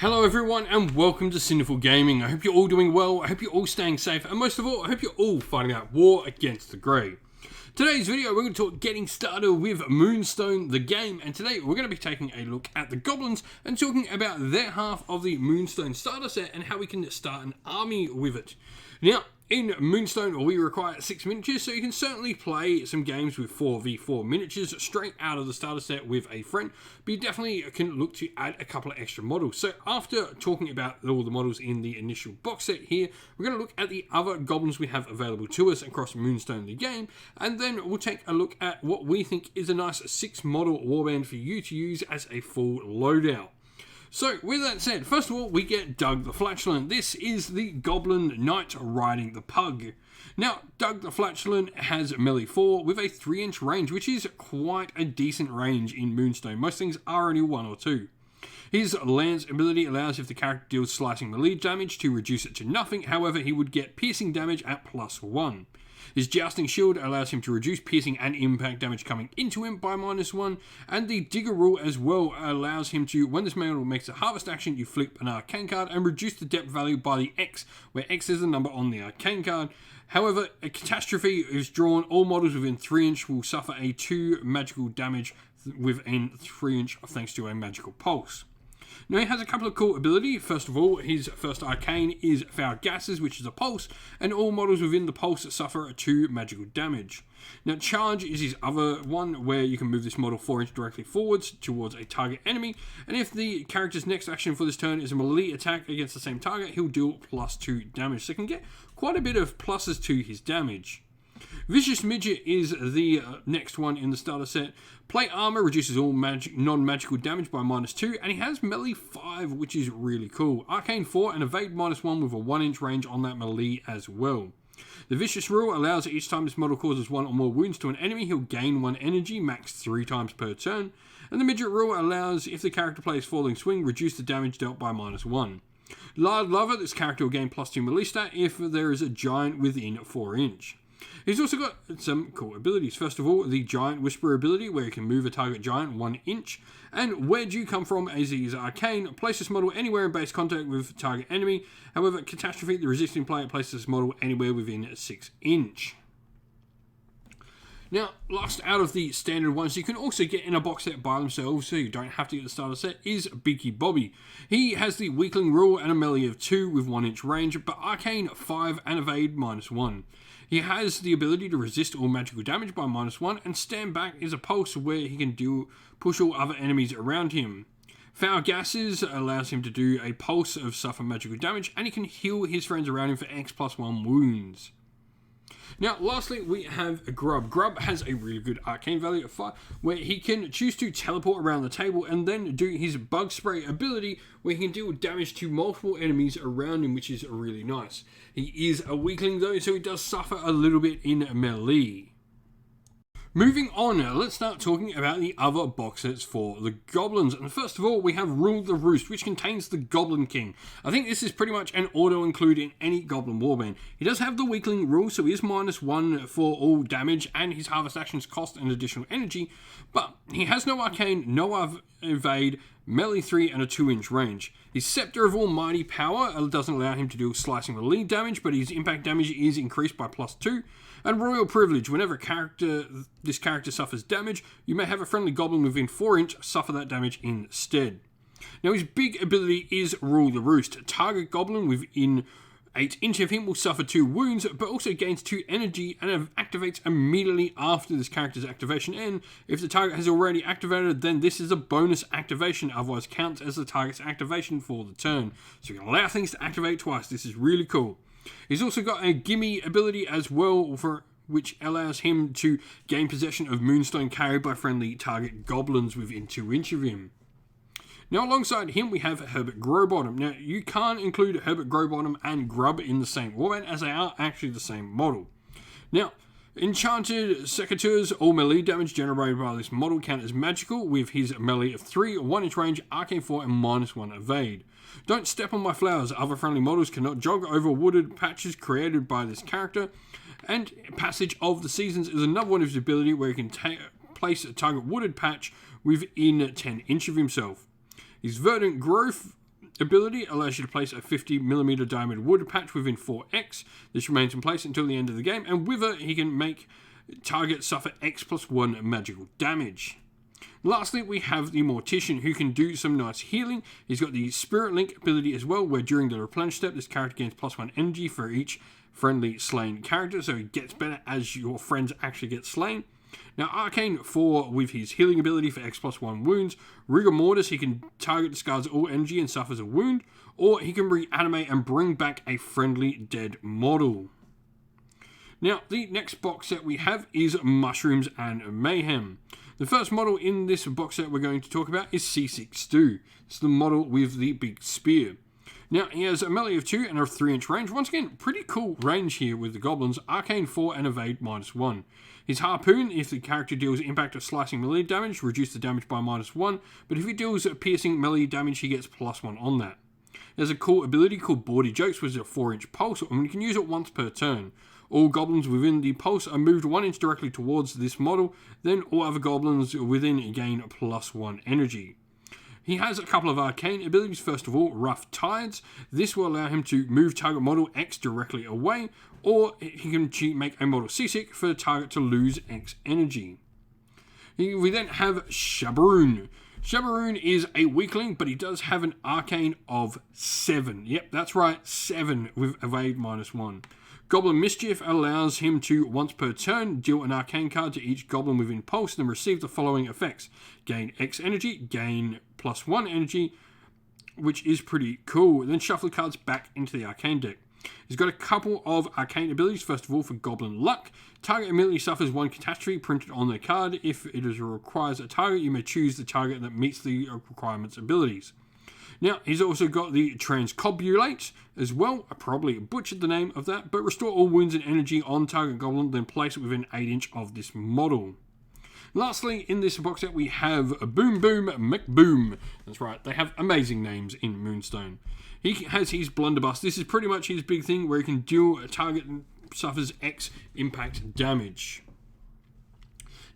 Hello everyone and welcome to Sinful Gaming. I hope you're all doing well, I hope you're all staying safe, and most of all, I hope you're all fighting that war against the grey. Today's video, we're going to talk getting started with Moonstone, the game, and today we're going to be taking a look at the Goblins and talking about their half of the Moonstone starter set and how we can start an army with it. Now, in Moonstone, we require 6 miniatures, so you can certainly play some games with 4v4 miniatures straight out of the starter set with a friend, but you definitely can look to add a couple of extra models. So after talking about all the models in the initial box set here, we're going to look at the other Goblins we have available to us across Moonstone the game, and then we'll take a look at what we think is a nice 6-model warband for you to use as a full loadout. So, with that said, first of all, we get Doug the Flatulent. This is the Goblin Knight riding the Pug. Now, Doug the Flatulent has melee 4 with a 3-inch range, which is quite a decent range in Moonstone. Most things are only 1 or 2. His Lance ability allows if the character deals slicing melee damage to reduce it to nothing, however, he would get piercing damage at +1. His Jousting Shield allows him to reduce piercing and impact damage coming into him by -1, and the Digger Rule as well allows him to, when this model makes a harvest action, you flip an arcane card and reduce the depth value by the X, where X is the number on the arcane card. However, a Catastrophe is drawn, all models within 3-inch will suffer a 2 magical damage within 3-inch thanks to a magical pulse. Now, he has a couple of cool abilities. First of all, his first arcane is Foul Gases, which is a pulse, and all models within the pulse suffer 2 magical damage. Now, Charge is his other one, where you can move this model 4-inch directly forwards towards a target enemy, and if the character's next action for this turn is a melee attack against the same target, he'll deal +2 damage, so he can get quite a bit of pluses to his damage. Vicious Midget is the next one in the starter set. Plate Armor reduces all non-magical damage by -2, and he has melee 5, which is really cool. Arcane 4 and Evade -1 with a 1-inch range on that melee as well. The Vicious Rule allows each time this model causes 1 or more wounds to an enemy, he'll gain 1 energy, max 3 times per turn. And the Midget Rule allows, if the character plays Falling Swing, reduce the damage dealt by -1. Lard Lover, this character will gain +2 melee stat if there is a giant within 4-inch. He's also got some cool abilities. First of all, the Giant Whisper ability, where you can move a target giant 1 inch. And Where'd You Come From, as he is arcane, place this model anywhere in base contact with target enemy. However, Catastrophe, the resisting player, places this model anywhere within 6-inch. Now, last out of the standard ones you can also get in a box set by themselves, so you don't have to get the starter set, is Beaky Bobby. He has the Weakling Rule and a melee of 2 with 1-inch range, but Arcane 5 and Evade -1. He has the ability to resist all magical damage by -1, and Stand Back is a pulse where he can push all other enemies around him. Foul Gases allows him to do a pulse of suffer magical damage, and he can heal his friends around him for X+1 wounds. Now, lastly, we have Grub. Grub has a really good arcane value of 5, where he can choose to teleport around the table and then do his Bug Spray ability, where he can deal damage to multiple enemies around him, which is really nice. He is a weakling though, so he does suffer a little bit in melee. Moving on, let's start talking about the other box sets for the Goblins. And first of all, we have Rule the Roost, which contains the Goblin King. I think this is pretty much an auto-include in any Goblin warband. He does have the Weakling Rule, so he is -1 for all damage, and his harvest actions cost an additional energy, but he has no Arcane, no Evade, melee 3, and a 2-inch range. His Scepter of Almighty Power doesn't allow him to deal slicing melee damage, but his impact damage is increased by +2. And Royal Privilege, whenever this character suffers damage, you may have a friendly goblin within 4-inch suffer that damage instead. Now, his big ability is Rule the Roost. Target goblin within 8-inch of him will suffer 2 wounds, but also gains 2 energy and activates immediately after this character's activation. And if the target has already activated, then this is a bonus activation, otherwise counts as the target's activation for the turn. So you can allow things to activate twice. This is really cool. He's also got a Gimme ability as well, which allows him to gain possession of Moonstone carried by friendly target goblins within 2-inch of him. Now, alongside him, we have Herbert Growbottom. Now, you can't include Herbert Growbottom and Grub in the same warband, as they are actually the same model. Now, Enchanted Secateurs, all melee damage generated by this model count as magical, with his melee of 3, 1-inch range, Arcane 4, and -1 Evade. Don't Step on My Flowers. Other friendly models cannot jog over wooded patches created by this character. And Passage of the Seasons is another one of his ability where he can place a target wooded patch within 10-inch of himself. His Verdant Growth ability allows you to place a 50mm diamond wood patch within 4x. This remains in place until the end of the game, and with it, he can make target suffer X+1 magical damage. Lastly, we have the Mortician, who can do some nice healing. He's got the Spirit Link ability as well, where during the replenish step, this character gains +1 energy for each friendly slain character, so it gets better as your friends actually get slain. Now, Arcane 4 with his healing ability for X+1 wounds. Rigor Mortis, he can target, discards all energy and suffers a wound, or he can reanimate and bring back a friendly dead model. Now, the next box set we have is Mushrooms and Mayhem. The first model in this box set we're going to talk about is C6 Stew. It's the model with the big spear. Now, he has a melee of 2 and a 3-inch range. Once again, pretty cool range here with the Goblins. Arcane 4 and Evade -1. His Harpoon, if the character deals impact or slicing melee damage, reduce the damage by -1. But if he deals piercing melee damage, he gets +1 on that. There's a cool ability called Bawdy Jokes, which is a 4-inch pulse, and you can use it once per turn. All goblins within the pulse are moved 1 inch directly towards this model, then all other goblins within gain +1 energy. He has a couple of arcane abilities. First of all, Rough Tides. This will allow him to move target model X directly away, or he can make a model seasick for the target to lose X energy. We then have Shabaroon. Shabaroon is a weakling, but he does have an arcane of 7. Yep, that's right, 7 with Evade -1. Goblin Mischief allows him to, once per turn, deal an arcane card to each goblin within pulse, then receive the following effects. Gain X energy, gain +1 energy, which is pretty cool. Then shuffle the cards back into the arcane deck. He's got a couple of arcane abilities. First of all, for Goblin Luck. Target immediately suffers 1 catastrophe printed on their card. If it requires a target, you may choose the target that meets the requirements abilities. Now, he's also got the Transcobulate as well. I probably butchered the name of that, but restore all wounds and energy on target goblin, then place it within 8 inch of this model. Lastly, in this box set, we have Boom Boom McBoom. That's right, they have amazing names in Moonstone. He has his Blunderbuss. This is pretty much his big thing, where he can deal a target and suffers X impact damage.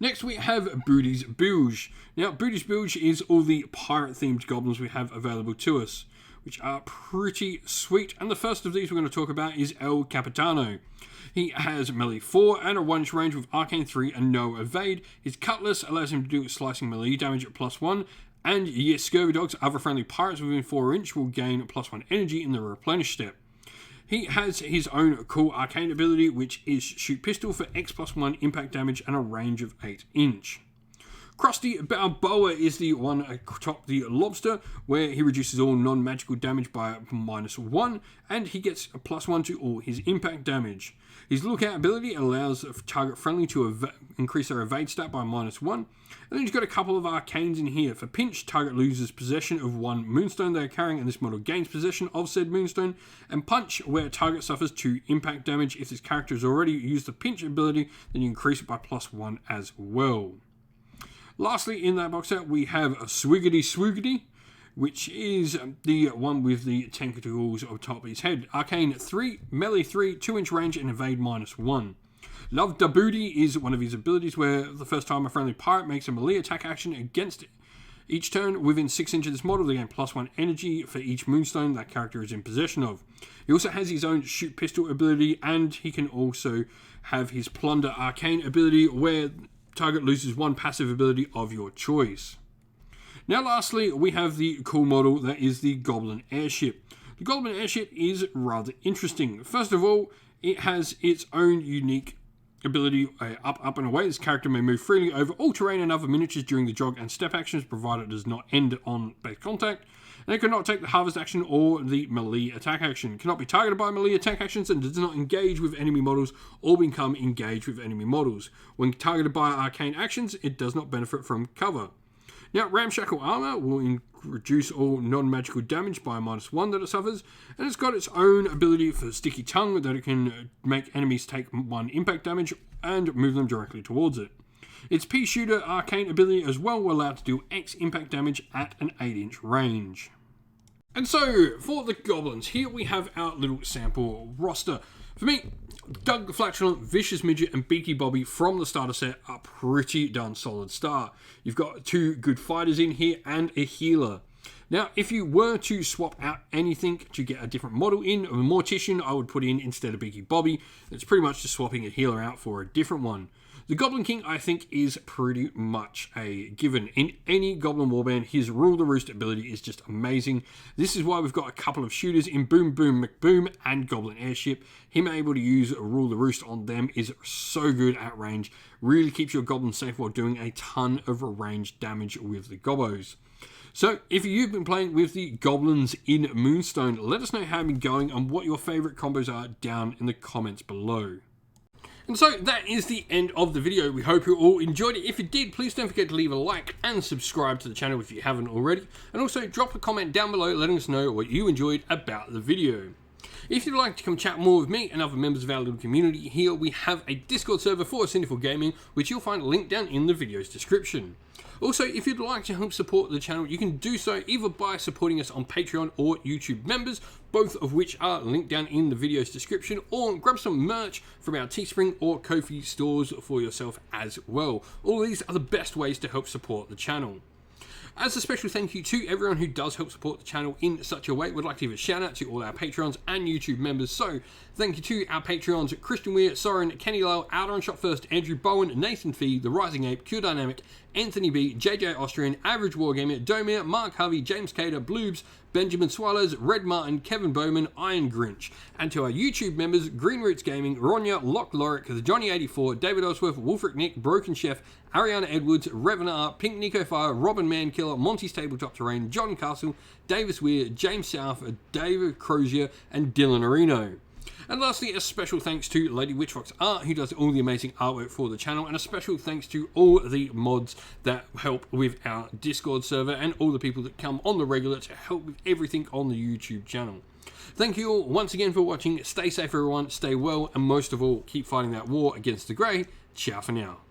Next, we have Booty's Bilge. Now, Booty's Bilge is all the pirate-themed goblins we have available to us, which are pretty sweet. And the first of these we're going to talk about is El Capitano. He has melee 4 and a 1-inch range with arcane 3 and no evade. His Cutlass allows him to do slicing melee damage at +1. And yes, Scurvy Dogs, other friendly pirates within 4 inch, will gain +1 energy in the replenish step. He has his own cool arcane ability, which is Shoot Pistol for X+1 impact damage and a range of 8 inch. Krusty Balboa is the one atop the Lobster, where he reduces all non-magical damage by -1, and he gets a +1 to all his impact damage. His Lookout ability allows a target friendly to increase their evade stat by -1. And then he's got a couple of arcanes in here. For Pinch, target loses possession of 1 Moonstone they are carrying, and this model gains possession of said Moonstone. And Punch, where target suffers 2 impact damage. If this character has already used the Pinch ability, then you increase it by +1 as well. Lastly, in that box set, we have a Swiggity Swoogity, which is the one with the tentacles on top of his head. Arcane 3, melee 3, 2-inch range, and evade -1. Love Da Booty is one of his abilities, where the first time a friendly pirate makes a melee attack action against it, each turn within 6 inches of this model, they gain +1 energy for each Moonstone that character is in possession of. He also has his own Shoot Pistol ability, and he can also have his Plunder Arcane ability, where target loses 1 passive ability of your choice. Now lastly, we have the cool model that is the Goblin Airship. The Goblin Airship is rather interesting. First of all, it has its own unique ability, up and away. This character may move freely over all terrain and other miniatures during the jog and step actions, provided it does not end on base contact. And it cannot take the harvest action or the melee attack action. It cannot be targeted by melee attack actions, and does not engage with enemy models or become engaged with enemy models. When targeted by arcane actions, it does not benefit from cover. Now, Ramshackle Armor will reduce all non-magical damage by -1 that it suffers, and it's got its own ability for Sticky Tongue that it can make enemies take 1 impact damage and move them directly towards it. Its Pea Shooter arcane ability as well will allow it to do X impact damage at an 8-inch range. And so, for the Goblins, here we have our little sample roster. For me, Doug the Flatulent, Vicious Midget, and Beaky Bobby from the starter set are pretty darn solid start. You've got 2 good fighters in here and a healer. Now, if you were to swap out anything to get a different model in, a Mortician I would put in instead of Biggie Bobby. It's pretty much just swapping a healer out for a different one. The Goblin King, I think, is pretty much a given. In any Goblin Warband, his Rule the Roost ability is just amazing. This is why we've got a couple of shooters in Boom Boom McBoom and Goblin Airship. Him able to use Rule the Roost on them is so good at range. Really keeps your Goblin safe while doing a ton of ranged damage with the Gobbos. So, if you've been playing with the Goblins in Moonstone, let us know how you've been going and what your favourite combos are down in the comments below. And so that is the end of the video. We hope you all enjoyed it. If you did, please don't forget to leave a like and subscribe to the channel if you haven't already. And also drop a comment down below letting us know what you enjoyed about the video. If you'd like to come chat more with me and other members of our little community here, we have a Discord server for Sinful Gaming, which you'll find linked down in the video's description. Also, if you'd like to help support the channel, you can do so either by supporting us on Patreon or YouTube members, both of which are linked down in the video's description, or grab some merch from our Teespring or Ko-fi stores for yourself as well. All these are the best ways to help support the channel. As a special thank you to everyone who does help support the channel in such a way, we'd like to give a shout out to all our Patreons and YouTube members. So, thank you to our Patreons, Christian Weir, Soren, Kenny Lyle, Outer on Shot First, Andrew Bowen, Nathan Fee, The Rising Ape, Q Dynamic, Anthony B, JJ Austrian, Average Wargamer, Domir, Mark Harvey, James Cater, Bloobs, Benjamin Swallows, Red Martin, Kevin Bowman, Iron Grinch. And to our YouTube members, Green Roots Gaming, Ronya, Lock Lorick, The Johnny84, David Ellsworth, Wolfric Nick, Broken Chef, Ariana Edwards, Revenar, Pink Nico Fire, Robin Mankiller, Monty's Tabletop Terrain, John Castle, Davis Weir, James South, David Crozier, and Dylan Areno. And lastly, a special thanks to Lady Witchfox Art, who does all the amazing artwork for the channel, and a special thanks to all the mods that help with our Discord server and all the people that come on the regular to help with everything on the YouTube channel. Thank you all once again for watching. Stay safe everyone, stay well, and most of all, keep fighting that war against the grey. Ciao for now.